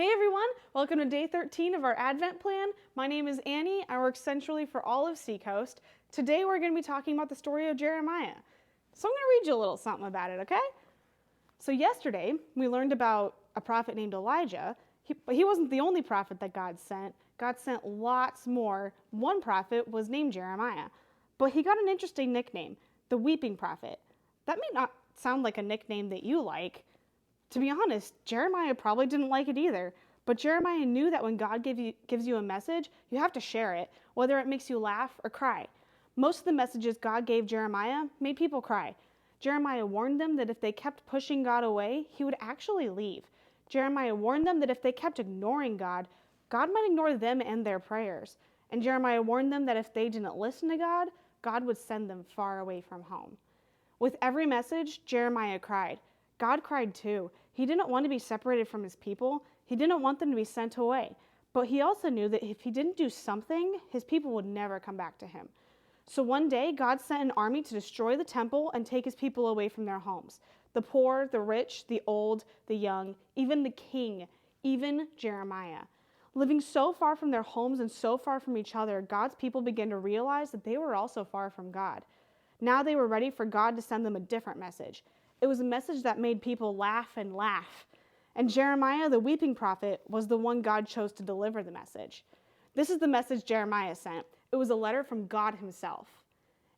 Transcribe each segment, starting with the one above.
Hey everyone, welcome to day 13 of our Advent plan. My name is Annie. I work centrally for all of Seacoast. Today we're going to be talking about the story of Jeremiah. So I'm going to read you a little something about it, okay? So yesterday we learned about a prophet named Elijah, but he wasn't the only prophet that God sent. God sent lots more. One prophet was named Jeremiah, but he got an interesting nickname, the Weeping Prophet. That may not sound like a nickname that you like. To be honest, Jeremiah probably didn't like it either, but Jeremiah knew that when God gives you a message, you have to share it, whether it makes you laugh or cry. Most of the messages God gave Jeremiah made people cry. Jeremiah warned them that if they kept pushing God away, he would actually leave. Jeremiah warned them that if they kept ignoring God, God might ignore them and their prayers. And Jeremiah warned them that if they didn't listen to God, God would send them far away from home. With every message, Jeremiah cried. God cried too. He didn't want to be separated from his people. He didn't want them to be sent away. But he also knew that if he didn't do something, his people would never come back to him. So one day, God sent an army to destroy the temple and take his people away from their homes. The poor, the rich, the old, the young, even the king, even Jeremiah. Living so far from their homes and so far from each other, God's people began to realize that they were also far from God. Now they were ready for God to send them a different message. It was a message that made people laugh and laugh. And Jeremiah, the weeping prophet, was the one God chose to deliver the message. This is the message Jeremiah sent. It was a letter from God himself.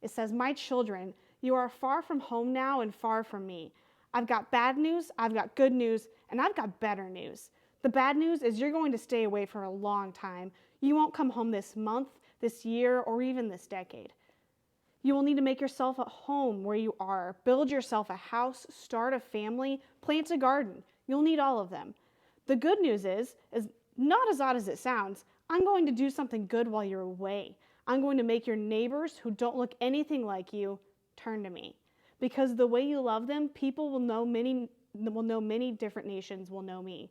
It says, "My children, you are far from home now and far from me. I've got bad news, I've got good news, and I've got better news. The bad news is you're going to stay away for a long time. You won't come home this month, this year, or even this decade. You will need to make yourself at home where you are. Build yourself a house, start a family, plant a garden. You'll need all of them. The good news is not as odd as it sounds, I'm going to do something good while you're away. I'm going to make your neighbors who don't look anything like you turn to me. Because the way you love them, people will know many different nations will know me.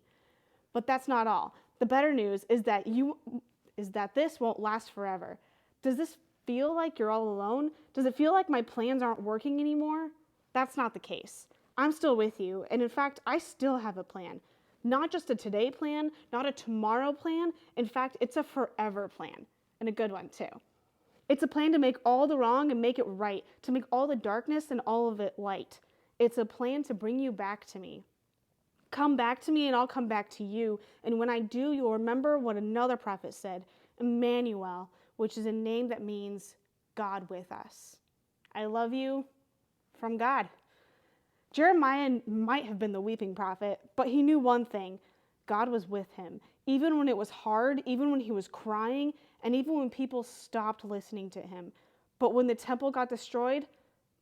But that's not all. The better news is that this won't last forever. Does this feel like you're all alone? Does it feel like my plans aren't working anymore? That's not the case. I'm still with you, and in fact, I still have a plan. Not just a today plan, not a tomorrow plan. In fact, it's a forever plan, and a good one too. It's a plan to make all the wrong and make it right, to make all the darkness and all of it light. It's a plan to bring you back to me. Come back to me and I'll come back to you, and when I do, you'll remember what another prophet said, Emmanuel, which is a name that means God with us. I love you from God. Jeremiah might have been the weeping prophet, but he knew one thing. God was with him. Even when it was hard, even when he was crying, and even when people stopped listening to him. But when the temple got destroyed,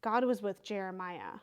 God was with Jeremiah.